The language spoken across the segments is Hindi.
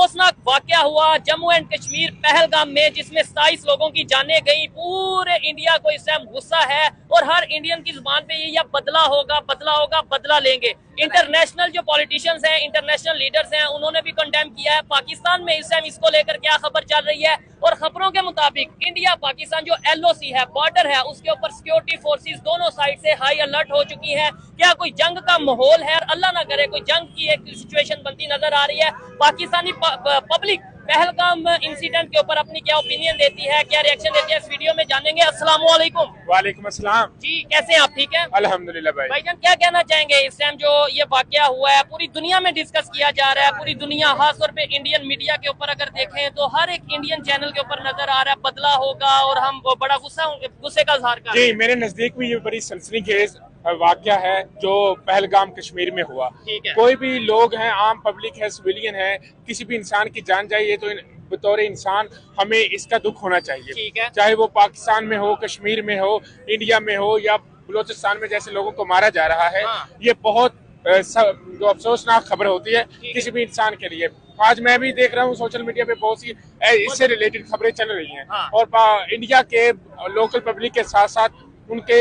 अफसोसनाक वाकया हुआ जम्मू एंड कश्मीर पहलगाम में, जिसमें 27 लोगों की जानें गई। पूरे इंडिया को इस टाइम गुस्सा है और हर इंडियन की जुबान पे ये बदला होगा, बदला होगा, बदला लेंगे। इंटरनेशनल जो पॉलिटिशियंस हैं, इंटरनेशनल लीडर्स हैं, उन्होंने भी कंडेम किया है। पाकिस्तान में इस टाइम इसको लेकर क्या खबर चल रही है, और खबरों के मुताबिक इंडिया पाकिस्तान जो LOC है, बॉर्डर है, उसके ऊपर सिक्योरिटी फोर्सेस दोनों साइड से हाई अलर्ट हो चुकी है। क्या कोई जंग का माहौल है? और अल्लाह ना करे कोई जंग की एक सिचुएशन बनती नजर आ रही है। पाकिस्तानी पब्लिक पहलगाम इंसिडेंट के ऊपर अपनी क्या ओपिनियन देती है, क्या रिएक्शन देती है, इस वीडियो में जानेंगे। अस्सलाम वालेकुम। वालेकुम अस्सलाम जी, कैसे हैं आप? ठीक है अल्हम्दुलिल्लाह। भाईजान, क्या कहना चाहेंगे इस टाइम जो ये वाकया हुआ है, पूरी दुनिया में डिस्कस किया जा रहा है, पूरी दुनिया खासतौर पे इंडियन मीडिया के ऊपर अगर देखें तो हर एक इंडियन चैनल के ऊपर नजर आ रहा है बदला होगा, और हम बड़ा गुस्से का इजहार कर रहे हैं। जी, मेरे नजदीक भी ये बड़ी सनसनीखेज वाकया है जो पहलगाम कश्मीर में हुआ। कोई भी लोग हैं, आम पब्लिक है, सिविलियन है, किसी भी इंसान की जान जाए, ये तो बतौर इंसान हमें इसका दुख होना चाहिए। चाहे वो पाकिस्तान में हो, कश्मीर में हो, इंडिया में हो, या बलोचिस्तान में जैसे लोगों को मारा जा रहा है। ये बहुत जो अफसोसनाक खबर होती है किसी भी इंसान के लिए। आज मैं भी देख रहा हूँ सोशल मीडिया पे बहुत सी इससे रिलेटेड खबरें चल रही हैं, और इंडिया के लोकल पब्लिक के साथ साथ उनके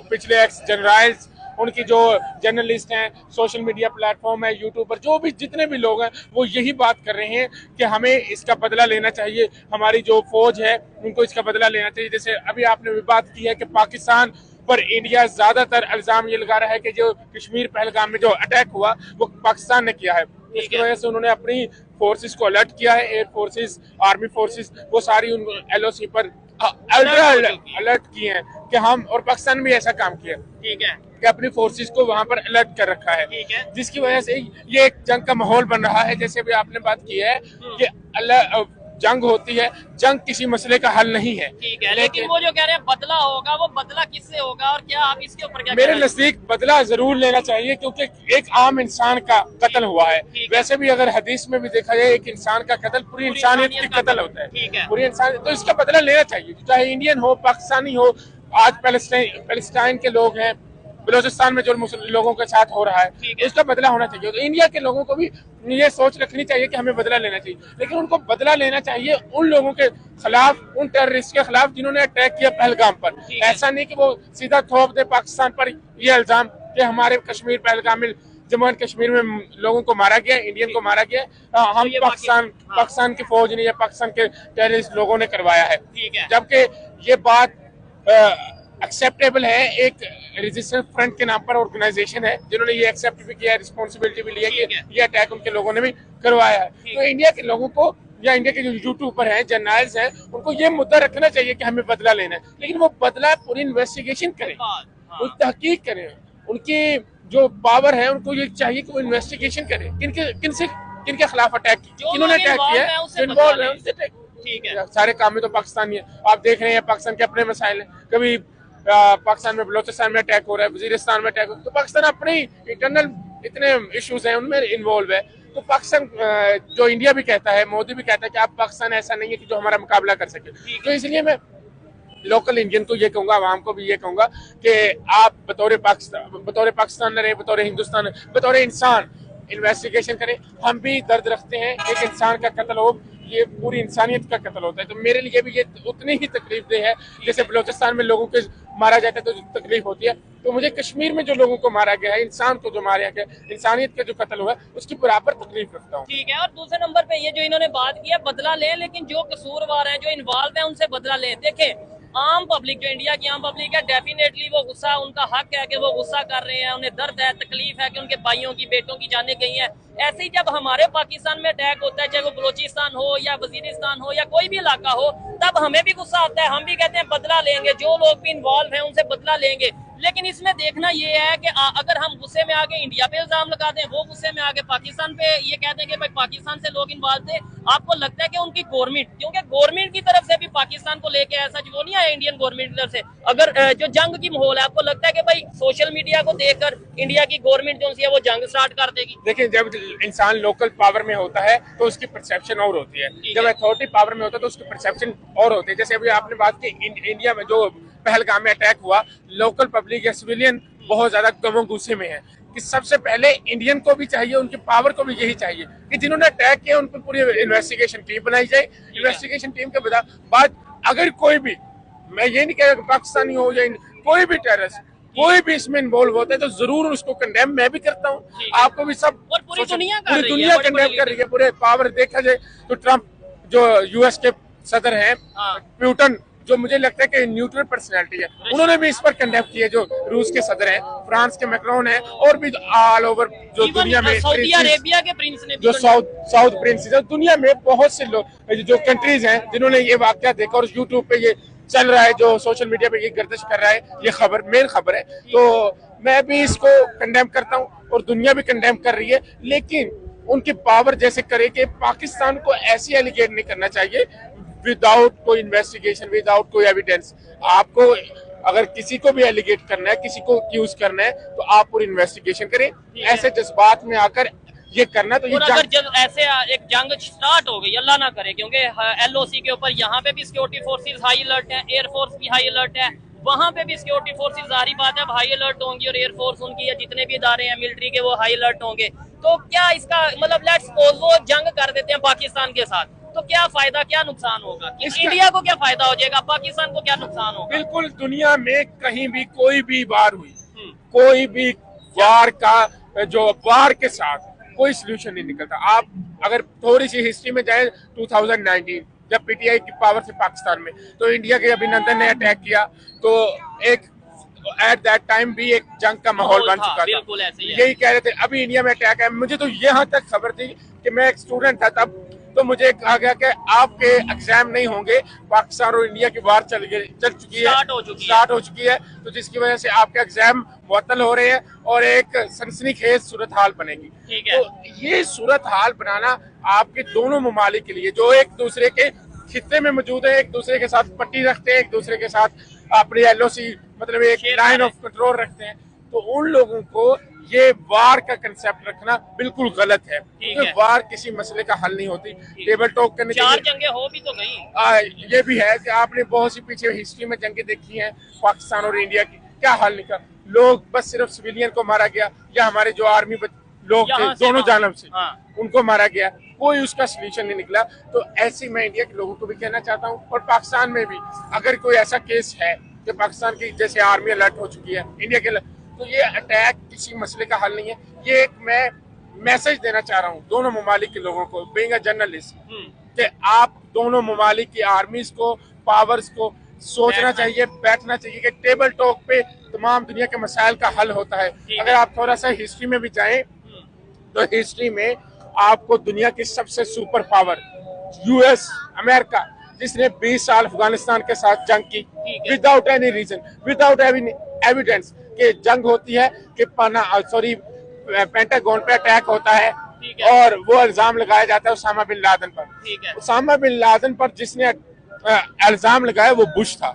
पिछले एक्स जनरल्स, उनकी जो जर्नलिस्ट हैं, सोशल मीडिया प्लेटफॉर्म है, यूट्यूबर, जो भी जितने भी लोग हैं, वो यही बात कर रहे हैं कि हमें इसका बदला लेना चाहिए। हमारी जो फौज है उनको इसका बदला लेना चाहिए। जैसे अभी आपने भी बात की है कि पाकिस्तान पर इंडिया ज्यादातर इल्जाम ये लगा रहा है कि जो कश्मीर पहलगाम में जो अटैक हुआ वो पाकिस्तान ने किया है। इसकी वजह से उन्होंने अपनी फोर्सेस को अलर्ट किया है, एयर फोर्सेस, आर्मी फोर्सेस, वो सारी उन LOC पर अलर्ट किए हैं कि हम, और पाकिस्तान भी ऐसा काम किया कि अपनी फोर्सेस को वहां पर अलर्ट कर रखा है, जिसकी वजह से ये एक जंग का माहौल बन रहा है। जैसे भी आपने बात की है कि जंग होती है, जंग किसी मसले का हल नहीं है। लेकिन वो जो कह रहे हैं बदला होगा, वो बदला किससे होगा, और क्या आप इसके ऊपर क्या मेरे नजदीक बदला जरूर लेना चाहिए, क्योंकि एक आम इंसान का कत्ल हुआ है। वैसे भी अगर हदीस में भी देखा जाए, एक इंसान का कत्ल पूरी इंसानियत की कत्ल होता है, पूरी इंसान, तो इसका बदला लेना चाहिए, चाहे इंडियन हो, पाकिस्तानी हो। आज पैलेस्टाइन के लोग हैं, बलोचिस्तान में जो लोगों के साथ हो रहा है, उसका बदला होना चाहिए। तो इंडिया के लोगों को भी ये सोच रखनी चाहिए कि हमें बदला लेना चाहिए, लेकिन उनको बदला लेना चाहिए उन लोगों के खिलाफ, उन टेररिस्ट के खिलाफ जिन्होंने अटैक किया पहलगाम पर। ऐसा नहीं कि वो सीधा थोप दे पाकिस्तान पर ये इल्जाम कि हमारे कश्मीर पहलगाम में, जम्मू एंड कश्मीर में लोगों को मारा गया, इंडियन को मारा गया, हम पाकिस्तान की फौज ने या पाकिस्तान के टेररिस्ट लोगों ने करवाया है। जबकि ये बात एक्सेप्टेबल है। एक रेजिस्टेंस फ्रंट के नाम पर ऑर्गेनाइजेशन है जिन्होंने ये एक्सेप्ट भी किया, रिस्पॉन्सिबिलिटी भी लिया कि ये अटैक उनके लोगों ने भी करवाया है। तो इंडिया के लोगों को, या इंडिया के जो यूट्यूबर हैं, जर्नलिस्ट हैं, उनको ये मुद्दा रखना चाहिए कि हमें बदला लेना है, लेकिन वो बदला पूरी इन्वेस्टिगेशन करें, उसकी तहकीक करें। उनकी जो पावर है, उनको ये चाहिए कि वो इन्वेस्टिगेशन करें, किनके खिलाफ अटैक, किन्होंने अटैक किया है, इन्वॉल्व है, उनसे सारे काम में तो पाकिस्तानी है। आप देख रहे हैं पाकिस्तान के अपने मसाइल हैं, कभी पाकिस्तान में बलोचिस्तान में अटैक हो रहा है, वजीरिस्तान में अटैक हो रहा है, तो पाकिस्तान अपने इंटरनल इतने इश्यूज हैं, उनमें इन्वॉल्व है। तो पाकिस्तान, जो इंडिया भी कहता है, मोदी भी कहता है कि आप, पाकिस्तान ऐसा नहीं है कि जो हमारा मुकाबला कर सके। तो इसलिए मैं लोकल इंडियन को ये कहूंगा, आवाम को भी ये कहूंगा कि आप बतौर पाकिस्तान रहे, बतौर हिंदुस्तान, बतौर इंसान इन्वेस्टिगेशन करें। हम भी दर्द रखते हैं, एक इंसान का कत्ल हो, ये पूरी इंसानियत का कत्ल होता है, तो मेरे लिए भी ये उतनी ही तकलीफ दे है जैसे बलोचिस्तान में लोगों को मारा जाता है तो तकलीफ होती है। तो मुझे कश्मीर में जो लोगों को मारा गया है, इंसान को जो मारा गया, इंसानियत का जो कत्ल हुआ है, उसकी बराबर तकलीफ रखता हूँ। ठीक है। और दूसरे नंबर पे ये जो इन्होंने बात की है बदला लें, लेकिन जो कसूरवार हैं, जो इन्वॉल्व हैं, उनसे बदला लें। देखें, आम पब्लिक, जो इंडिया की आम पब्लिक है, डेफिनेटली वो गुस्सा, उनका हक है कि वो गुस्सा कर रहे हैं, उन्हें दर्द है, तकलीफ है कि उनके भाइयों की, बेटों की जानें गई हैं। ऐसे ही जब हमारे पाकिस्तान में अटैक होता है, चाहे वो बलोचिस्तान हो या वजीरिस्तान हो या कोई भी इलाका हो, तब हमें भी गुस्सा आता है, हम भी कहते हैं बदला लेंगे, जो लोग भी इन्वॉल्व हैं उनसे बदला लेंगे। लेकिन इसमें देखना ये है कि अगर हम गुस्से में आके इंडिया पे इल्जाम लगा दें, वो गुस्से में आके पाकिस्तान पे ये कह दें कि भाई पाकिस्तान से लोग इन्वॉल्व थे, आपको लगता है कि उनकी गवर्नमेंट, क्योंकि गवर्नमेंट की तरफ से भी पाकिस्तान को लेके ऐसा वो नहीं आया इंडियन गवर्नमेंट की तरफ से, अगर जो जंग की माहौल है, आपको लगता है कि भाई सोशल मीडिया को देखकर इंडिया की गवर्नमेंट जो है वो जंग स्टार्ट कर देगी? देखिए, जब इंसान लोकल पावर में होता है तो उसकी परसेप्शन और होती है, जब अथॉरिटी पावर में होता है तो उसकी परसेप्शन और होती है। जैसे अभी आपने बात की इंडिया में जो पहलगाम में अटैक हुआ, लोकल पब्लिक या सिविलियन बहुत ज्यादा गमो गुस्से में है कि सबसे पहले इंडियन को भी चाहिए, उनकी पावर को भी यही चाहिए कि जिन्होंने अटैक किया उन पर पूरी इन्वेस्टिगेशन टीम बनाई जाए। इन्वेस्टिगेशन टीम के बाद अगर कोई भी, मैं ये नहीं कह रहा पाकिस्तानी हो या कोई भी टेररिस्ट, कोई भी इसमें इन्वॉल्व होता है तो जरूर उसको कंडेम मैं भी करता हूँ, आपको भी सब, और पूरी दुनिया कंडेम कर रही है। पूरे पावर देखा जाए तो ट्रम्प जो यूएस के सदर हैं, प्यूटन जो मुझे लगता है कि न्यूट्रल पर्सनैलिटी है, उन्होंने भी इस पर कंडेम किया। जो रूस के सदर हैं, फ्रांस के मैक्रोन हैं, और भी ऑल ओवर जो दुनिया में सऊदी अरेबिया के प्रिंस ने जो साउथ प्रिंसेस है, दुनिया में बहुत से लोग जो कंट्रीज हैं जिन्होंने ये वाकया देखा, और यूट्यूब पे ये चल रहा है, जो सोशल मीडिया पे ये गर्दिश कर रहा है, ये खबर मेन खबर है, तो मैं भी इसको कंडेम करता हूँ और दुनिया भी कंडेम कर रही है। लेकिन उनकी पावर जैसे करे कि पाकिस्तान को ऐसी एलिगेट नहीं करना चाहिए विदाउट कोई इन्वेस्टिगेशन, विदाउट कोई एविडेंस। आपको अगर किसी को भी एलिगेट करना है, किसी को एक्यूज करना है, तो आप पूरी इन्वेस्टिगेशन करें। ऐसे जज्बात में आकर ये करना, तो ये अगर जब ऐसे एक जंग स्टार्ट हो गई, अल्लाह ना करे, क्योंकि एलओसी के ऊपर यहाँ पे भी सिक्योरिटी फोर्सेस हाई अलर्ट है, एयरफोर्स भी हाई अलर्ट है, वहां पे भी सिक्योरिटी फोर्सेस, जारी बात है हाई अलर्ट होंगी, और एयरफोर्स उनकी या जितने भी इदारे हैं मिलिट्री के वो हाई अलर्ट होंगे। तो क्या इसका मतलब, लेट्स सपोज वो जंग कर देते हैं पाकिस्तान के साथ, तो क्या फायदा, क्या नुकसान होगा? इंडिया को क्या फायदा हो जाएगा, पाकिस्तान को क्या नुकसान होगा? बिल्कुल, दुनिया में कहीं भी कोई भी वार हुई, कोई भी वार का जो वार के साथ कोई सोल्यूशन नहीं निकलता। आप अगर थोड़ी सी हिस्ट्री में जाए, 2019 जब पीटीआई की पावर थी पाकिस्तान में, तो इंडिया के अभिनंदन ने अटैक किया, तो एक एट दैट टाइम भी एक जंग का माहौल बन चुका था। यही कह रहे थे अभी इंडिया में अटैक है। मुझे तो यहाँ तक खबर थी कि मैं एक स्टूडेंट था तब, तो मुझे कहा गया कि आपके एग्जाम नहीं होंगे, पाकिस्तान और इंडिया की वार चल चुकी है, स्टार्ट हो चुकी है, तो जिसकी वजह से आपके एग्जाम मुअत्तल हो रहे हैं और एक सनसनीखेज सूरत हाल बनेगी। तो ये सूरत हाल बनाना आपके दोनों ममालिक के लिए, जो एक दूसरे के खित्ते में मौजूद है, एक दूसरे के साथ पट्टी रखते हैं, एक दूसरे के साथ अपनी एलओसी मतलब एक लाइन ऑफ कंट्रोल रखते हैं, तो उन लोगों को ये वार का कंसेप्ट रखना बिल्कुल गलत है, क्योंकि वार किसी मसले का हल नहीं होती। टेबल टॉक करने, 4 जंगें हो भी तो गई। ये भी है कि आपने बहुत सी पीछे हिस्ट्री में जंगें देखी हैं पाकिस्तान और इंडिया की, क्या हल निकला? लोग बस सिर्फ सिविलियन को मारा गया, या हमारे जो आर्मी लोग थे दोनों जानब से उनको मारा गया, कोई उसका सोल्यूशन नहीं निकला। तो ऐसे मैं इंडिया के लोगों को भी कहना चाहता हूँ, और पाकिस्तान में भी अगर कोई ऐसा केस है कि पाकिस्तान की जैसे आर्मी अलर्ट हो चुकी है, इंडिया के, तो ये अटैक किसी मसले का हल नहीं है। ये एक मैं मैसेज देना चाह रहा हूँ दोनों ममालिक के लोगों को, बीइंग अ जर्नलिस्ट, कि आप दोनों ममालिक की आर्मीज को, पावर्स को सोचना चाहिए, बैठना चाहिए कि टेबल टॉक पे तमाम दुनिया के मसाइल का हल होता है। अगर आप थोड़ा सा हिस्ट्री में भी जाएं, तो हिस्ट्री में आपको दुनिया की सबसे सुपर पावर यूएस, अमेरिका, जिसने 20 साल अफगानिस्तान के साथ जंग की without any reason, without any evidence कि जंग होती है, कि पेंटागन पे अटैक होता है, और वो इल्जाम लगाया जाता है उसामा बिन लादेन पर। उसामा बिन लादेन पर जिसने इल्जाम लगाया वो बुश था,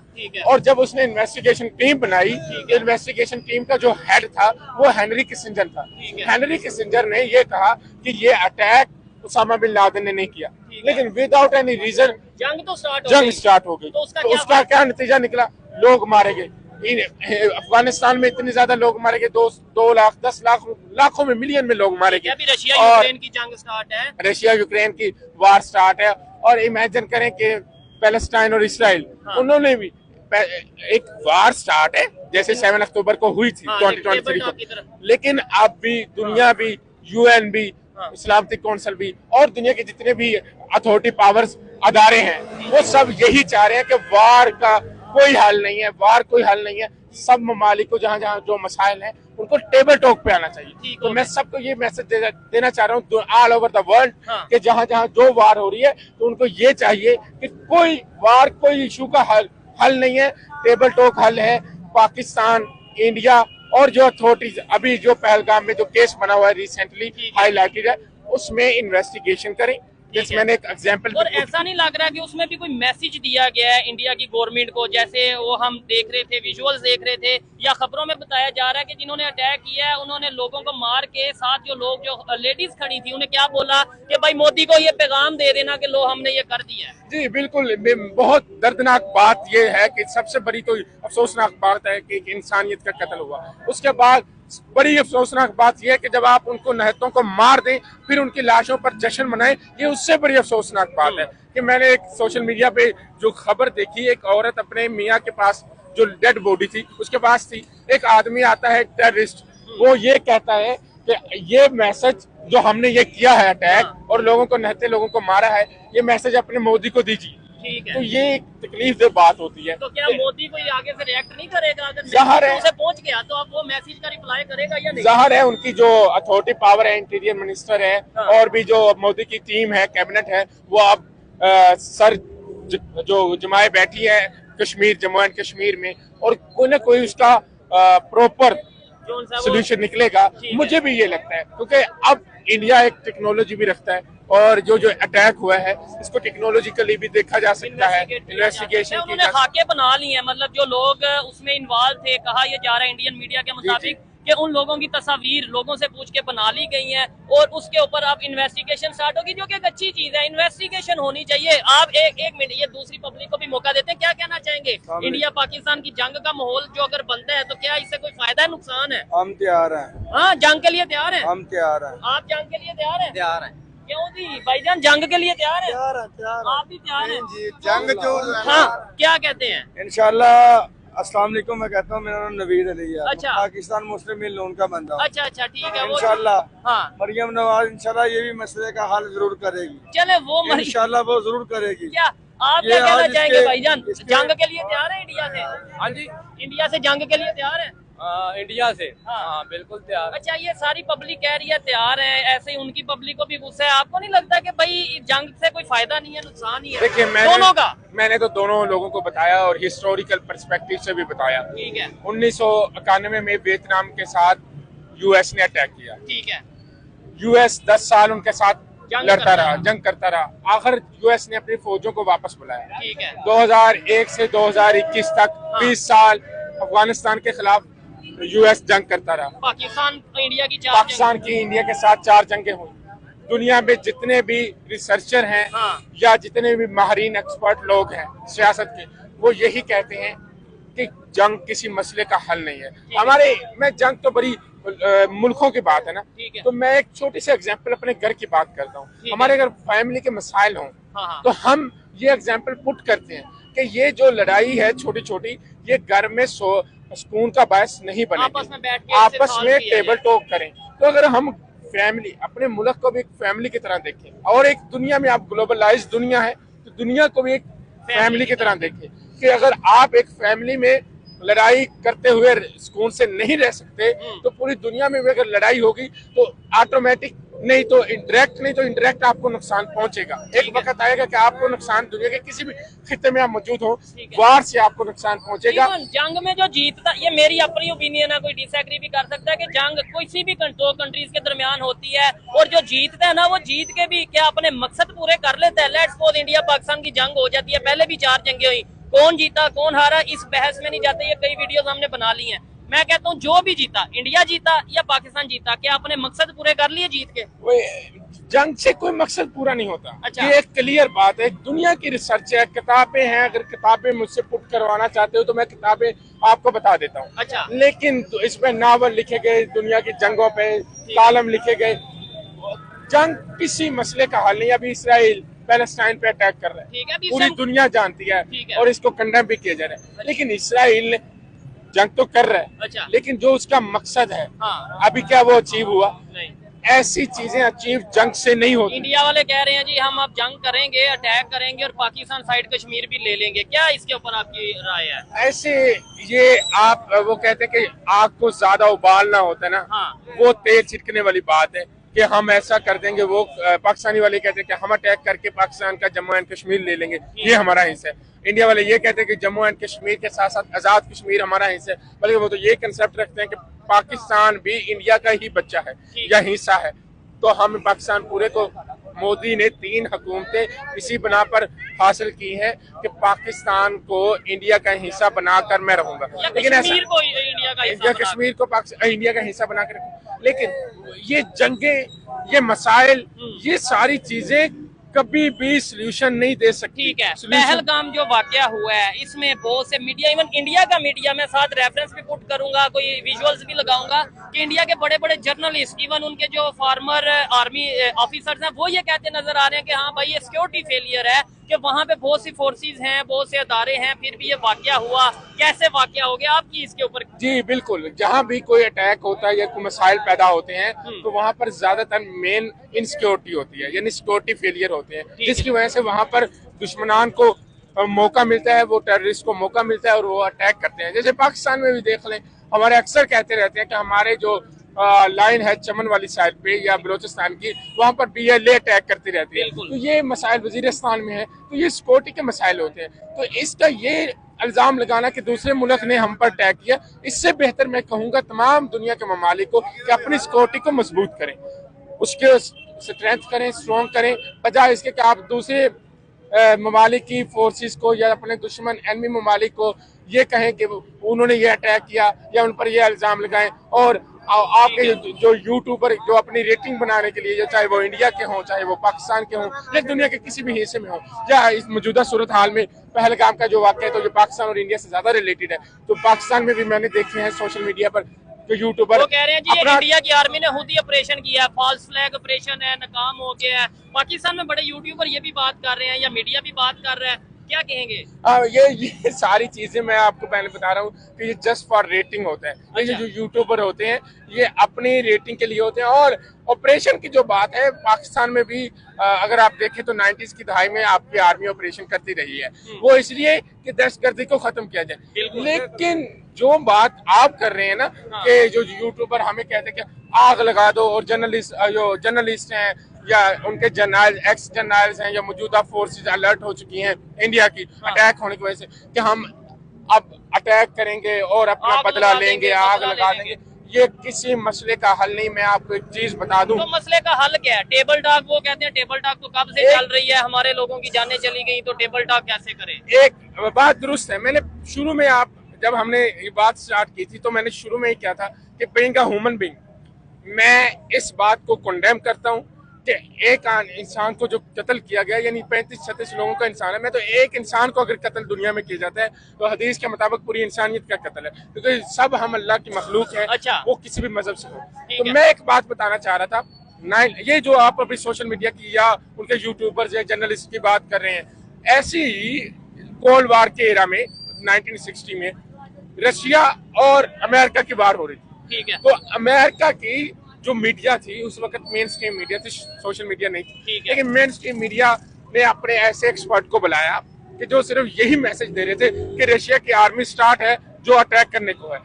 और जब उसने इन्वेस्टिगेशन टीम बनाई, तो इन्वेस्टिगेशन टीम का जो हेड था वो हेनरी किसिंजर था। हेनरी किसिंजर ने ये कहा कि ये अटैक उसामा बिन लादेन ने नहीं किया, लेकिन विदाउट एनी रीजन जंग स्टार्ट हो गई। तो उसका क्या नतीजा निकला? लोग मारे गए। अफगानिस्तान में इतने ज्यादा लोग मारे गए, 2 लाख 10 लाख लाखों में, मिलियन में लोग मारे गए। रशिया यूक्रेन की जंग स्टार्ट है, रशिया यूक्रेन की वार स्टार्ट है। और इमेजिन करें कि पैलेस्टाइन और इसराइल, उन्होंने भी एक वार स्टार्ट है जैसे 7 अक्टूबर को हुई थी 2023 को, लेकिन अब भी दुनिया भी, यूएन भी, इस्लामिक काउंसिल भी, और दुनिया के जितने भी अथॉरिटी पावर्स अदारे हैं, वो सब यही चाह रहे हैं कि वार का कोई हल नहीं है, वार कोई हल नहीं है। सब ममालिक को जहाँ जहाँ जो मसाइल हैं उनको टेबल टॉक पे आना चाहिए। तो मैं सबको ये मैसेज देना चाह रहा हूँ ऑल ओवर द वर्ल्ड, कि जहाँ जहाँ जो वार हो रही है, तो उनको ये चाहिए कि कोई वार, कोई इशू का हल नहीं है, टेबल टॉक हल है। पाकिस्तान, इंडिया और जो अथॉरिटीज, अभी जो पहलगाम में जो केस बना हुआ है रिसेंटली हाईलाइटेड है, उसमें इन्वेस्टिगेशन करें। जैसे मैंने एक एग्जांपल, और ऐसा नहीं लग रहा कि उसमें भी कोई मैसेज दिया गया है इंडिया की गवर्नमेंट को? जैसे वो हम देख रहे थे, विजुअल्स देख रहे थे, या खबरों में बताया जा रहा है कि जिन्होंने अटैक किया है उन्होंने लोगों को मार के साथ जो लोग, जो लेडीज खड़ी थी, उन्हें क्या बोला कि भाई मोदी को ये पैगाम दे देना कि लो हमने ये कर दिया है। जी बिल्कुल, बहुत दर्दनाक बात ये है कि सबसे बड़ी तो अफसोसनाक बात है कि इंसानियत का कत्ल हुआ। उसके बाद बड़ी अफसोसनाक बात यह है कि जब आप उनको निहत्तों को मार दें फिर उनकी लाशों पर जश्न मनाएं, ये उससे बड़ी अफसोसनाक बात है। कि मैंने एक सोशल मीडिया पे जो खबर देखी, एक औरत अपने मियाँ के पास जो डेड बॉडी थी उसके पास थी, एक आदमी आता है टेररिस्ट, वो ये कहता है कि ये मैसेज जो हमने ये किया है अटैक और लोगों को निहत्ते लोगों को मारा है, ये मैसेज अपने मोदी को दीजिए। ठीक है, तो ये एक तकलीफदेह बात होती है। तो क्या मोदी कोई आगे से रिएक्ट नहीं करेगा? अगर ज़ाहिर है उसे पहुंच गया तो अब वो मैसेज का रिप्लाई करेगा या नहीं? ज़ाहिर है उनकी जो अथॉरिटी पावर है, इंटीरियर मिनिस्टर है और भी जो मोदी की टीम है, कैबिनेट है, वो अब सर जो जमाए बैठी है कश्मीर, जम्मू एंड कश्मीर में, और कोई ना कोई उसका प्रॉपर सोल्यूशन निकलेगा। मुझे भी ये लगता है क्योंकि अब इंडिया एक टेक्नोलॉजी भी रखता है और जो अटैक हुआ है इसको टेक्नोलॉजिकली भी देखा जा सकता है, इन्वेस्टिगेशन की उन्होंने खाके बना ली है, मतलब जो लोग उसमें इन्वॉल्व थे, कहा यह जा रहा है इंडियन मीडिया के मुताबिक कि उन लोगों की तस्वीर लोगों से पूछ के बना ली गई है और उसके ऊपर अब इन्वेस्टिगेशन स्टार्ट होगी, जो कि एक अच्छी चीज है। इन्वेस्टिगेशन होनी चाहिए। आप एक मिनट, ये दूसरी पब्लिक को भी मौका देते हैं, क्या कहना चाहेंगे? इंडिया पाकिस्तान की जंग का माहौल जो अगर बनता है तो क्या इससे कोई फायदा है, नुकसान है? हम तैयार हैं। हाँ, जंग के लिए तैयार है? हम तैयार हैं। आप जंग के लिए तैयार है? तैयार हैं। क्यों जी भाईजान, जंग के लिए तैयार है? तैयार है, तैयार है। आप भी तैयार हैं? जी, जंग जो हाँ, क्या कहते हैं? इंशाल्लाह। अस्सलाम वालेकुम, मैं कहता हूँ, मेरा नाम नवीद अली है। अच्छा। पाकिस्तान मुस्लिम लीग नून का बंदा हूँ। अच्छा अच्छा, ठीक है। इंशाल्लाह हाँ, मरियम नवाज इंशाल्लाह ये भी मसले का हल जरूर करेगी। चले वो इंशाल्लाह वो जरूर करेगी। क्या आप क्या कहना चाहेंगे भाईजान? जंग के लिए तैयार है इंडिया से? हाँ जी, इंडिया से जंग के लिए तैयार है? इंडिया से हाँ। हाँ बिल्कुल तैयार। अच्छा, ये सारी पब्लिक कह रही है तैयार है, ऐसे ही उनकी पब्लिक को भी गुस्सा है। आपको नहीं लगता कि भाई जंग से कोई फायदा नहीं है, नुकसान ही है? देखिए, दोनों का मैंने तो दोनों लोगों को बताया और हिस्टोरिकल पर्सपेक्टिव से भी बताया। ठीक है, 1991 में वियतनाम के साथ यूएस ने अटैक किया। ठीक है, यूएस 10 साल उनके साथ जंग लड़ता करता रहा, जंग करता रहा। आखिर यूएस ने अपनी फौजों को वापस बुलाया। ठीक है, 2001 से 2021 तक 20 साल अफगानिस्तान के खिलाफ यूएस जंग करता रहा। पाकिस्तान इंडिया की पाकिस्तान की इंडिया के साथ 4 जंगें हुई। दुनिया में जितने भी रिसर्चर हैं हाँ। या जितने भी माहिरीन एक्सपर्ट लोग हैं सियासत के, वो यही कहते हैं कि जंग किसी मसले का हल नहीं है। हमारे मैं जंग तो बड़ी मुल्कों की बात है ना, तो मैं एक छोटी सी एग्जांपल अपने घर की बात करता हूँ। हमारे अगर फैमिली के मसाइल हों तो हम ये एग्जांपल पुट करते हैं कि ये जो लड़ाई है छोटी छोटी, ये घर में सुकून का बायस नहीं बने, आपस में टेबल टॉक करें। तो अगर हम फैमिली, अपने मुल्क को भी एक फैमिली की तरह देखें और एक दुनिया में, आप ग्लोबलाइज्ड दुनिया है तो दुनिया को भी एक फैमिली की तरह देखें कि अगर आप एक फैमिली में लड़ाई करते हुए सुकून से नहीं रह सकते तो पूरी दुनिया में भी अगर लड़ाई होगी तो ऑटोमेटिक नहीं तो इनडायरेक्ट आपको नुकसान पहुंचेगा। एक वक्त आएगा कि आपको नुकसान, दुनिया के किसी भी खित्ते में आप मौजूद हो, वार से आपको नुकसान पहुंचेगा। जंग में जो जीतता, ये मेरी अपनी ओपिनियन है, कोई डिसएग्री भी कर सकता है कि जंग किसी भी दो कंट्रीज के दरमियान होती है और जो जीतता है ना, वो जीत के भी क्या अपने मकसद पूरे कर लेता है। लेट्स सपोज इंडिया पाकिस्तान की जंग हो जाती है, पहले भी 4 जंगें हुई, कौन जीता कौन हारा इस बहस में नहीं जाते। ये कई वीडियोस हमने बना ली हैं। मैं कहता हूँ जो भी जीता, इंडिया जीता या पाकिस्तान जीता, क्या अपने मकसद पूरे कर लिए जीत के? जंग से कोई मकसद पूरा नहीं होता। अच्छा। ये एक क्लियर बात है, दुनिया की रिसर्च है, किताबें हैं। अगर किताबें मुझसे पुट करवाना चाहते हो तो मैं किताबें आपको बता देता हूँ। अच्छा। लेकिन इसमें नावल लिखे गए, दुनिया की जंगों पे कालम लिखे गए। जंग किसी मसले का हल नहीं। अभी इसराइल पैलेस्टाइन पे अटैक कर रहा है, पूरी दुनिया जानती है और इसको कंडेम भी किया जा रहा है। लेकिन इसराइल ने जंग तो कर रहा है, अच्छा। लेकिन जो उसका मकसद है अभी क्या वो अचीव हुआ? नहीं। ऐसी चीजें अचीव जंग से नहीं होती। इंडिया वाले कह रहे हैं जी हम अब जंग करेंगे, अटैक करेंगे और पाकिस्तान साइड कश्मीर भी ले लेंगे, क्या इसके ऊपर आपकी राय है? ऐसे ये आप वो कहते हैं कि आग को ज्यादा उबालना होता है ना, वो तेल छिड़कने वाली बात है कि हम ऐसा कर देंगे। वो पाकिस्तानी वाले कहते हैं कि हम अटैक करके पाकिस्तान का जम्मू एंड कश्मीर ले लेंगे, ये हमारा हिस्सा है। इंडिया वाले ये कहते हैं कि जम्मू एंड कश्मीर के साथ साथ आजाद कश्मीर हमारा हिस्सा है। बल्कि वो तो ये कंसेप्ट रखते हैं कि पाकिस्तान भी इंडिया का ही बच्चा है या हिस्सा है। तो हम पाकिस्तान पूरे को, मोदी ने 3 हुकूमतें इसी बना पर हासिल की हैं कि पाकिस्तान को इंडिया का हिस्सा बनाकर मैं रहूंगा। लेकिन ऐसा कश्मीर को इंडिया का हिस्सा बनाकर, लेकिन ये जंगें, ये मसाइल, ये सारी चीजें कभी भी सोल्यूशन नहीं दे सकती। ठीक है, पहलगाम जो वाकया हुआ है इसमें बहुत से मीडिया, इवन इंडिया का मीडिया, मैं साथ रेफरेंस भी पुट करूंगा, कोई विजुअल्स भी लगाऊंगा कि इंडिया के बड़े बड़े जर्नलिस्ट, इवन उनके जो फॉर्मर आर्मी ऑफिसर्स हैं, वो ये कहते नजर आ रहे हैं कि हाँ भाई ये सिक्योरिटी फेलियर है, कि वहां पे बहुत सी फोर्सेस हैं, बहुत से अदारे हैं, फिर भी ये वाकया हुआ। कैसे वाकया हो गया, आपकी इसके ऊपर? जी बिल्कुल, जहाँ भी कोई अटैक होता है या कोई मसाइल पैदा होते हैं तो वहाँ पर ज्यादातर मेन इनसिक्योरिटी होती है, यानी सिक्योरिटी फेलियर होते हैं, जिसकी वजह से वहाँ पर दुश्मनान को मौका मिलता है, वो टेररिस्ट को मौका मिलता है और वो अटैक करते हैं। जैसे पाकिस्तान में भी देख लें, हमारे अक्सर कहते रहते हैं कि हमारे जो लाइन है चमन वाली साइड पे या बलोचिस्तान की, वहाँ पर भी ये ले अटैक करती रहती है। तो ये मसाइल वजीरिस्तान में है, तो ये सिक्योरिटी के मसाइल होते हैं। तो इसका ये इल्जाम लगाना कि दूसरे मुल्क ने हम पर अटैक किया, इससे बेहतर मैं कहूँगा तमाम दुनिया के ममालिक को कि अपनी सिक्योरिटी को मजबूत करें, उसके स्ट्रेंथ करें, स्ट्रॉन्ग करें, बजाय इसके कि आप दूसरे ममालिक की फोर्सेस को या अपने दुश्मन एनिमी ममालिक को ये कहें कि उन्होंने ये अटैक किया या उन पर ये इल्जाम लगाएं। और आपके जो यूट्यूबर जो अपनी रेटिंग बनाने के लिए, चाहे वो इंडिया के हों, चाहे वो पाकिस्तान के हों, या दुनिया के किसी भी हिस्से में हो, या इस मौजूदा सूरत हाल में पहलगाम का जो वाक़या है तो जो पाकिस्तान और इंडिया से ज्यादा रिलेटेड है, तो पाकिस्तान में भी मैंने देखे हैं सोशल मीडिया पर जो यूट्यूबर वो कह रहे हैं जी ये इंडिया की आर्मी ने खुद ही ऑपरेशन किया है, फॉल्स फ्लैग ऑपरेशन है, नाकाम हो गया है। पाकिस्तान में बड़े यूट्यूबर ये भी बात कर रहे हैं या मीडिया भी बात कर रहा है, क्या कहेंगे? ये सारी चीजें मैं आपको पहले बता रहा हूँ कि ये जस्ट फॉर रेटिंग होता है। अच्छा। ये जो यूट्यूबर होते हैं ये अपनी रेटिंग के लिए होते हैं। और ऑपरेशन की जो बात है, पाकिस्तान में भी अगर आप देखें तो 90s की दहाई में आपकी आर्मी ऑपरेशन करती रही है, वो इसलिए कि दहशतगर्दी को खत्म किया जाए। लेकिन जो बात आप कर रहे हैं ना, कि जो यूट्यूबर हमें कहते हैं कि आग लगा दो, और जर्नलिस्ट हैं या उनके जनरल एक्स जनरल्स हैं या मौजूदा फोर्सेस अलर्ट हो चुकी हैं इंडिया की अटैक होने की वजह से कि हम अब अटैक करेंगे और अपना बदला लेंगे, आग लगा देंगे, ये किसी मसले का हल नहीं। मैं आपको एक चीज बता दूं, तो मसले का हल क्या है? टेबल टॉक, वो कहते हैं टेबल टॉक तो कब से चल रही है, हमारे लोगों की जानें चली गई, तो टेबल टॉक कैसे करें? एक बात दुरुस्त है, मैंने शुरू में जब हमने ये बात स्टार्ट की थी तो मैंने शुरू में ही किया था कि बीइंग अ ह्यूमन बीइंग, मैं इस बात को कंडेम करता हूँ कि एक इंसान को जो कत्ल किया गया, यानी 35-36 लोगों का इंसान है, मैं तो एक इंसान को अगर कत्ल दुनिया में किया जाता है तो हदीस के मुताबिक पूरी इंसानियत का कत्ल है, क्योंकि सब हम अल्लाह की मखलूक है। अच्छा। वो किसी भी मजहब से हो। तो मैं एक बात बताना चाह रहा था, ये जो आप अभी सोशल मीडिया की या उनके यूट्यूबर्स या जर्नलिस्ट की बात कर रहे हैं, ऐसी ही कोल्ड वार के एरा में 1960 में रशिया और अमेरिका की वार हो रही थी। ठीक है। तो अमेरिका की जो मीडिया थी उस वक्त मेन स्ट्रीम मीडिया थी, सोशल मीडिया नहीं थी, लेकिन मेन स्ट्रीम मीडिया ने अपने ऐसे एक्सपर्ट को बुलाया कि जो सिर्फ यही मैसेज दे रहे थे कि रशिया की आर्मी स्टार्ट है जो अटैक करने को है,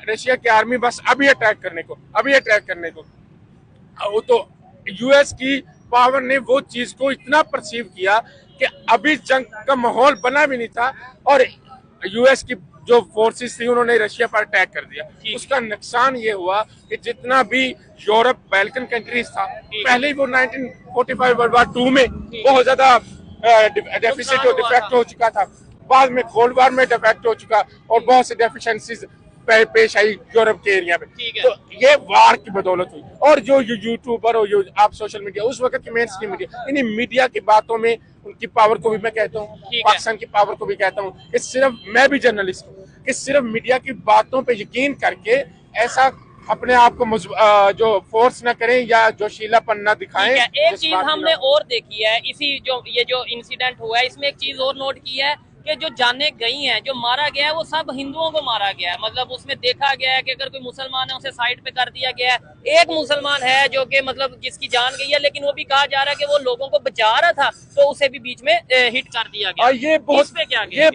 रशिया की आर्मी बस अभी अटैक करने को। तो यूएस की पावर ने वो चीज को इतना परसीव किया कि अभी जंग का माहौल बना भी नहीं था और यूएस की जो फोर्सेस थी उन्होंने रशिया पर अटैक कर दिया। उसका नुकसान ये हुआ कि जितना भी यूरोप बैल्कन कंट्रीज था, पहले ही वो 1945 वर्ल्ड वार 2 में बहुत ज्यादा डेफिसिट और डिफेक्ट हो चुका था, बाद में कोल्ड वार में डिफेक्ट हो चुका और बहुत से डेफिशिएंसीज पेश आई यूरोप के एरिया में। तो ये वार की बदौलत हुई। और जो यूट्यूबर और आप सोशल मीडिया, उस वक्त की मेन स्ट्रीम मीडिया, इन मीडिया की बातों में उनकी पावर को भी मैं कहता हूँ, पाकिस्तान की पावर को भी कहता हूँ कि सिर्फ मैं भी जर्नलिस्ट हूँ, कि सिर्फ मीडिया की बातों पे यकीन करके ऐसा अपने आप को जो फोर्स ना करें या जोशीलापन ना दिखाएं। एक चीज हमने और देखी है, इसी ये जो इंसिडेंट हुआ है इसमें एक चीज और नोट की है कि जो जाने गई हैं, जो मारा गया है वो सब हिंदुओं को मारा गया है। मतलब उसमें देखा गया है कि अगर कोई मुसलमान है उसे साइड पे कर दिया गया है। एक मुसलमान है जो कि मतलब जिसकी जान गई है, लेकिन वो भी कहा जा रहा है कि वो लोगों को बचा रहा था तो उसे भी बीच में हिट कर दिया गया। ये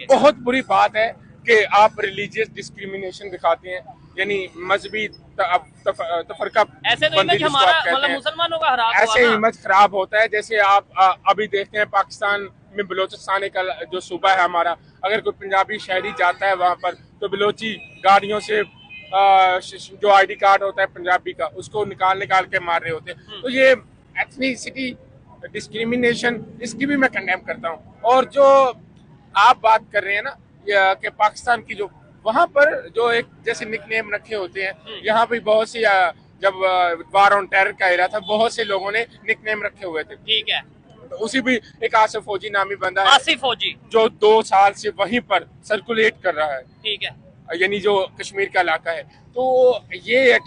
बहुत बुरी बात है कि आप रिलीजियस डिस्क्रिमिनेशन दिखाते हैं, यानी मजहबी तफरका, ऐसे तो इमेज हमारा मतलब मुसलमानों का खराब, ऐसे इमेज खराब होता है। जैसे आप अभी देखते हैं पाकिस्तान में बलोचिस्तान का जो सूबा है हमारा, अगर कोई पंजाबी शहरी जाता है वहां पर तो बलोची गाड़ियों से जो आईडी कार्ड होता है पंजाबी का उसको निकाल के मार रहे होते हैं। तो ये एथनिसिटी डिस्क्रिमिनेशन, इसकी भी मैं कंडेम करता हूँ। और जो आप बात कर रहे हैं ना कि पाकिस्तान की जो वहां पर जो एक जैसे निकनेम रखे होते हैं, यहाँ पे बहुत सी जब वार ऑन टेरर का एरा था बहुत से लोगों ने निकनेम रखे हुए थे। ठीक है। उसी भी एक आसिफ फौजी नामी बंदा है आसिफ फौजी जो 2 साल से वहीं पर सर्कुलेट कर रहा है, ठीक है, यानी जो कश्मीर का इलाका है। तो ये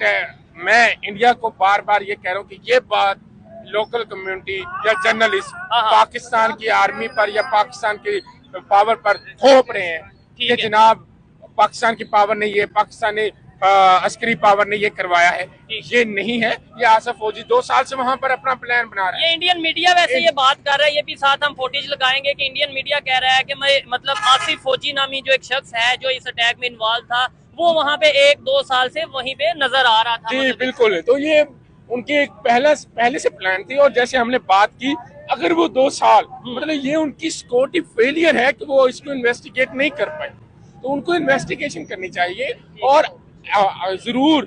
मैं इंडिया को बार बार ये कह रहा हूँ कि ये बात लोकल कम्युनिटी या जर्नलिस्ट हाँ। पाकिस्तान की आर्मी पर या पाकिस्तान की पावर पर थोप रहे हैं ठीक कि है। जनाब पाकिस्तान की पावर ने ये पाकिस्तानी अस्करी पावर ने ये करवाया है, ये नहीं है। ये आसिफ फौजी 2 साल से वहां पर अपना प्लान बना रहा है। ये इंडियन मीडिया वैसे ये बात कर रहा है, ये भी साथ हम फुटेज लगाएंगे कि इंडियन मीडिया कह रहा है कि मैं मतलब आसिफ फौजी नामी जो एक शख्स है जो इस अटैक में इन्वॉल्व था वो वहाँ पे 1-2 साल से वहीं पे नजर आ रहा था। जी मतलब बिल्कुल। तो ये उनकी एक पहले से प्लान थी, और जैसे हमने बात की अगर वो 2 साल मतलब ये उनकी सिक्योरिटी फेलियर है कि वो इसको इन्वेस्टिगेट नहीं कर पाए, तो उनको इन्वेस्टिगेशन करनी चाहिए और जरूर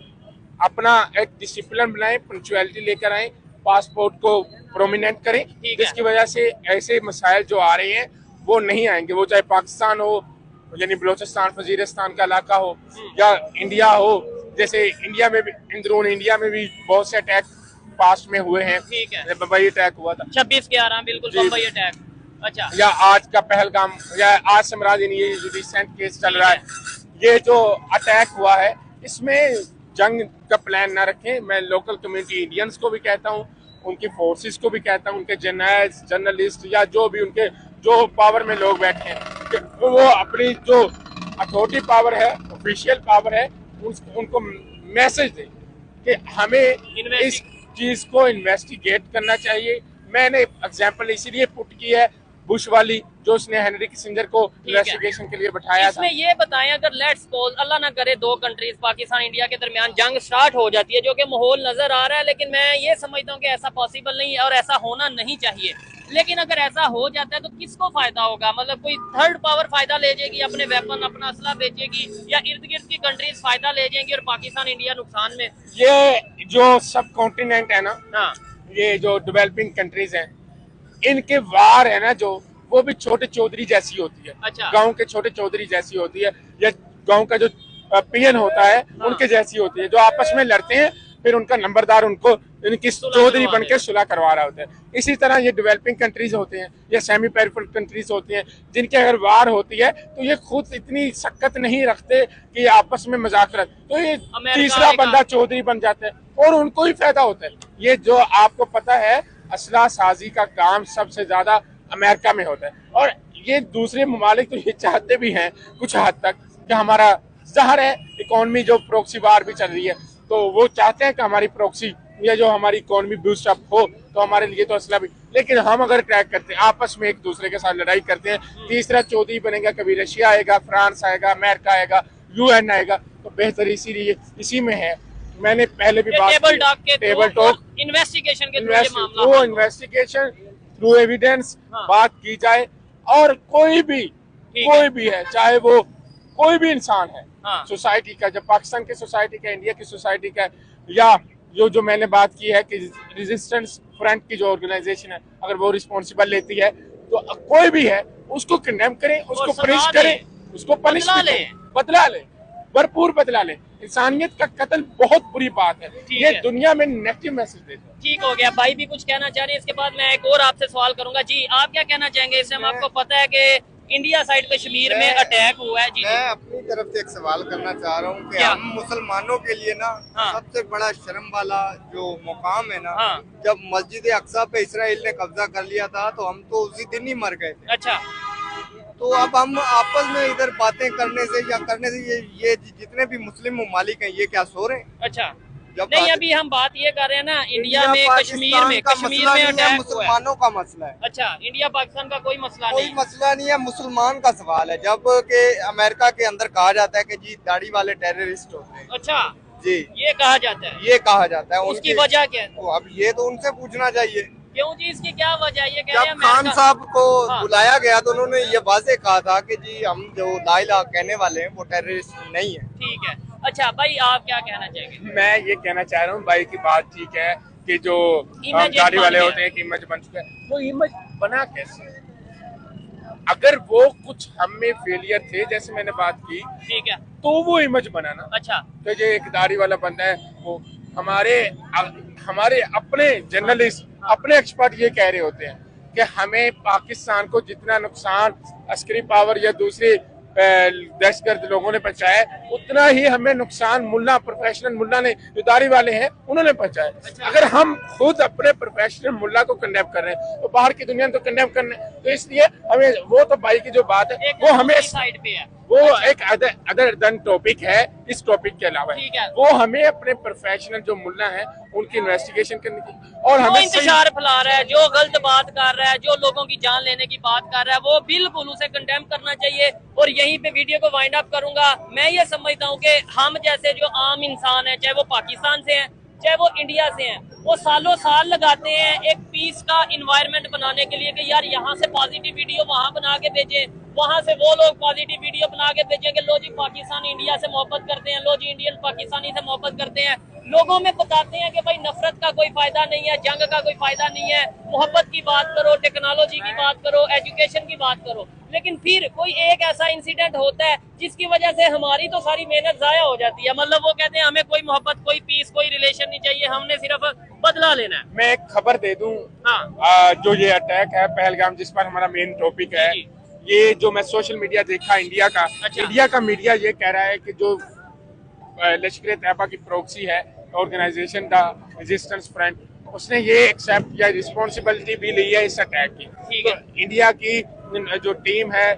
अपना एक डिसिप्लिन बनाएं, पंक्चुअलिटी लेकर आए, पासपोर्ट को प्रोमिनेंट करें, जिसकी वजह से ऐसे मसाइल जो आ रहे हैं वो नहीं आएंगे। वो चाहे पाकिस्तान हो यानी बलोचिस्तान वजीरिस्तान का इलाका हो या इंडिया हो, जैसे इंडिया में भी अंदरून इंडिया में भी बहुत से अटैक पास्ट में हुए हैं। ठीक है, बम्बई अटैक हुआ था 26/11 बिल्कुल बम्बई अटैक। अच्छा, या आज का पहलगाम या आज समराज ये जो रिसेंट केस चल रहा है, ये जो अटैक हुआ है इसमें जंग का प्लान ना रखें। मैं लोकल कम्युनिटी इंडियंस को भी कहता हूँ, उनकी फोर्सेस को भी कहता हूँ, उनके जर्नलिस्ट या जो भी उनके जो पावर में लोग बैठे हैं कि वो अपनी जो अथॉरिटी पावर है, ऑफिशियल पावर है, उनको मैसेज दें कि हमें इस चीज को इन्वेस्टिगेट करना चाहिए। मैंने एग्जांपल इसीलिए पुट की है बुश वाली, जो उसने हेनरी किसिंजर को इन्वेस्टिगेशन के लिए बैठाया था। इसमें ये बताएं अगर लेट्स सपोज अल्लाह ना करे 2 कंट्रीज पाकिस्तान इंडिया के दरमियान जंग स्टार्ट हो जाती है, जो कि माहौल नजर आ रहा है, लेकिन मैं ये समझता हूँ कि ऐसा पॉसिबल नहीं है और ऐसा होना नहीं चाहिए। लेकिन अगर ऐसा हो जाता है तो किसको फायदा होगा? मतलब कोई थर्ड पावर फायदा ले जाएगी, अपने वेपन अपना असला बेचेगी, या इर्द गिर्द की कंट्रीज फायदा ले जाएंगी और पाकिस्तान इंडिया नुकसान में? ये जो सब कॉन्टिनेंट है ना, हाँ, ये जो डेवलपिंग कंट्रीज हैं, इनके वार है ना जो, वो भी छोटे चौधरी जैसी होती है। अच्छा। गांव के छोटे चौधरी जैसी होती है, या गांव का जो पियन होता है उनके जैसी होती है, जो आपस में लड़ते हैं, फिर उनका नंबरदार उनको इनकी चौधरी बन के सुलह करवा रहा होता है। इसी तरह ये डेवलपिंग कंट्रीज होते हैं या सेमी पेरिफेरल कंट्रीज होती हैं, जिनके अगर वार होती है तो ये खुद इतनी शक्कत नहीं रखते कि आपस में मजाकरत, तो ये तीसरा बंदा चौधरी बन जाता है और उनको ही फायदा होता है। ये जो आपको पता है असला साजी का काम सबसे ज्यादा अमेरिका में होता है, और ये दूसरे ममालिक तो ये चाहते भी हैं कुछ हद तक कि हमारा ज़ाहिर है इकोनॉमी जो प्रॉक्सी वार भी चल रही है, तो वो चाहते हैं कि हमारी प्रॉक्सी या जो हमारी इकोनॉमी बूस्ट अप हो, तो हमारे लिए तो असला भी। लेकिन हम अगर क्रैक करते हैं, आपस में एक दूसरे के साथ लड़ाई करते हैं, तीसरा चौधरी बनेगा, कभी रशिया आएगा, फ्रांस आएगा, अमेरिका आएगा, UN आएगा, तो बेहतर इसीलिए इसी में है। मैंने पहले भी बात टेबल टॉक इन्वेस्टिगेशन के थ्रू इन्वेस्टिगेशन थ्रू एविडेंस बात की जाए, और कोई भी है, चाहे वो कोई भी इंसान है, सोसाइटी का, जब पाकिस्तान की सोसाइटी का, इंडिया की सोसाइटी का, या जो मैंने बात की है कि रेजिस्टेंस फ्रंट की जो ऑर्गेनाइजेशन है, अगर वो रिस्पॉन्सिबल लेती है तो कोई भी है उसको कंडेम करें, उसको पनिश करें, उसको पनिश बदला ले, भरपूर बदला ले। इंसानियत का कत्ल बहुत बुरी बात है, ये दुनिया में नेगेटिव मैसेज देता है। ठीक हो गया, भाई भी कुछ कहना चाह रहे हैं, इसके बाद मैं एक और आपसे सवाल करूंगा। जी आप क्या कहना चाहेंगे? इस टाइम आपको पता है कि इंडिया साइड कश्मीर में अटैक हुआ है। जी मैं अपनी तरफ से एक सवाल करना चाह रहा हूँ कि हम मुसलमानों के लिए ना सबसे बड़ा शर्म वाला जो मुकाम है ना, जब मस्जिद अक्सा पे इसराइल ने कब्जा कर लिया था तो हम तो उसी दिन ही मर गए थे। अच्छा, तो अब हम आपस में इधर बातें करने से ये जितने भी मुस्लिम ममालिक हैं, ये क्या सो रहे हैं? अच्छा, नहीं अभी हम बात ये कर रहे हैं ना, इंडिया में कश्मीर में अटैक मुसलमानों का मसला है। अच्छा, इंडिया पाकिस्तान का कोई मसला नहीं है, मुसलमान का सवाल है। जब के अमेरिका के अंदर कहा जाता है कि जी दाढ़ी वाले टेररिस्ट होते हैं। अच्छा जी, ये कहा जाता है, ये कहा जाता है। उसकी वजह क्या है? तो अब ये तो उनसे पूछना चाहिए, क्यों जी, इसकी क्या वजह? ये कह रहे हैं जब खान साहब को बुलाया गया तो उन्होंने ये वाजे कहा था कि जी हम जो ला इलाहा कहने वाले हैं वो टेररिस्ट नहीं है। ठीक है। अच्छा भाई, आप क्या कहना चाहेंगे? मैं ये कहना चाह रहा हूँ, भाई की बात ठीक है कि जो गाड़ी वाले होते हैं कि इमेज बन चुका है, वो इमेज बना कैसे? अगर वो कुछ हम में फेलियर थे, जैसे मैंने बात की, ठीक है, तो वो इमेज बनाना। अच्छा, तो ये एक दाढ़ी वाला बंदा है, वो हमारे अपने जर्नलिस्ट, अपने एक्सपर्ट ये कह रहे होते हैं कि हमें पाकिस्तान को जितना नुकसान अस्करी पावर या दूसरी दहशतगर्द लोगों ने पहुंचाया उतना ही हमें नुकसान मुल्ला प्रोफेशनल मुल्ला ने जो दारी वाले हैं उन्होंने पहुंचाया। अगर हम खुद अपने प्रोफेशनल मुल्ला को कंडेम कर रहे हैं तो बाहर की दुनिया तो कंडेम करने, तो इसलिए हमें वो तो भाई की जो बात है वो हमें साइड पे है, वो एक अदर दन टॉपिक है इस टॉपिक के अलावा, वो हमें अपने प्रोफेशनल जो मुल्ला हैं उनकी इन्वेस्टिगेशन करने की, और हमें इंतजार फैला रहा है, जो गलत बात कर रहा है, जो लोगों की जान लेने की बात कर रहा है, वो बिल्कुल उसे कंडेम करना चाहिए। और यहीं पे वीडियो को वाइंड अप करूंगा। मैं ये समझता हूँ कि हम जैसे जो आम इंसान है, चाहे वो पाकिस्तान से हैं चाहे वो इंडिया से हैं, वो सालों साल लगाते हैं एक पीस का इन्वायरमेंट बनाने के लिए कि यार यहाँ से पॉजिटिव वीडियो वहाँ बना के भेजें, वहाँ से वो लोग पॉजिटिव वीडियो बना के भेजें कि लो जी पाकिस्तान इंडिया से मोहब्बत करते हैं, लो जी इंडियन पाकिस्तानी से मोहब्बत करते हैं। लोगों में बताते हैं कि भाई नफरत का कोई फायदा नहीं है, जंग का कोई फायदा नहीं है, मोहब्बत की बात करो, टेक्नोलॉजी की बात करो, एजुकेशन की बात करो। लेकिन फिर कोई एक ऐसा इंसिडेंट होता है जिसकी वजह से हमारी तो सारी मेहनत जाया हो जाती है। मतलब वो कहते हैं हमें कोई मोहब्बत, कोई पीस, कोई रिलेशन नहीं चाहिए, हमने सिर्फ बदला लेना है। मैं एक खबर दे दूं, जो ये अटैक है पहलगाम जिस पर हमारा मेन टॉपिक है, ये जो मैं सोशल मीडिया देखा इंडिया का, इंडिया का मीडिया ये कह रहा है कि जो लश्कर तैयबा की प्रोक्सी है ऑर्गेनाइजेशन का रेजिस्टेंस फ्रंट, उसने ये एक्सेप्ट किया, रिस्पॉन्सिबिलिटी भी ली है इस अटैक की। तो इंडिया की जो टीम है,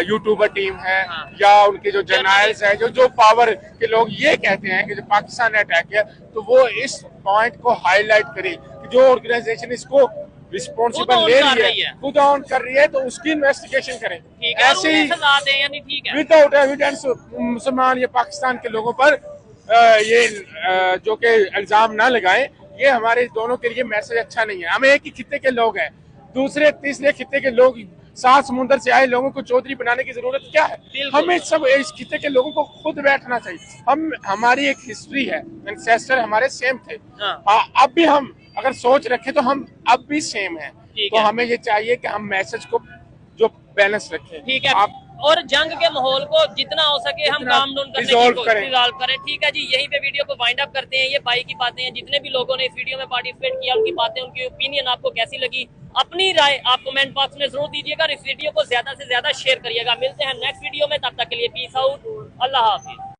यूट्यूबर टीम है, या उनके जो जर्नल्स है, जो पावर के लोग ये कहते हैं कि जो पाकिस्तान ने अटैक किया, तो वो इस पॉइंट को हाईलाइट करे कि जो ऑर्गेनाइजेशन इसको रिस्पॉन्सिबल ले रही है, खुद ऑन कर रही है, तो उसकी इन्वेस्टिगेशन करें। ऐसे ही विदाउट एविडेंस मुसलमान या पाकिस्तान के लोगों पर ये जो कि इल्जाम ना लगाएं, ये हमारे दोनों के लिए मैसेज अच्छा नहीं है। हम एक ही खित्ते के लोग हैं, दूसरे तीसरे खित्ते के लोग, 7 समुंदर से आए लोगों को चौधरी बनाने की जरूरत क्या है? हमें सब इस खित्ते के लोगों को खुद बैठना चाहिए। हमारी एक हिस्ट्री है, एंसेस्टर हमारे सेम थे, अब भी हम अगर सोच रखें तो हम अब भी सेम हैं। तो हमें ये चाहिए कि हम मैसेज को जो बैलेंस रखें। ठीक है, और जंग के माहौल को जितना हो सके हम काम डाउन करने की कोशिश करें। ठीक है जी, यहीं पे वीडियो को वाइंड अप करते हैं। ये भाई की बातें हैं, जितने भी लोगों ने इस वीडियो में पार्टिसिपेट किया उनकी बातें, उनकी ओपिनियन आपको कैसी लगी, अपनी राय आप कमेंट बॉक्स में जरूर दीजिएगा। इस वीडियो को ज्यादा से ज्यादा शेयर करिएगा। मिलते हैं नेक्स्ट वीडियो में, तब तक के लिए पीस आउट, अल्लाह हाफिज।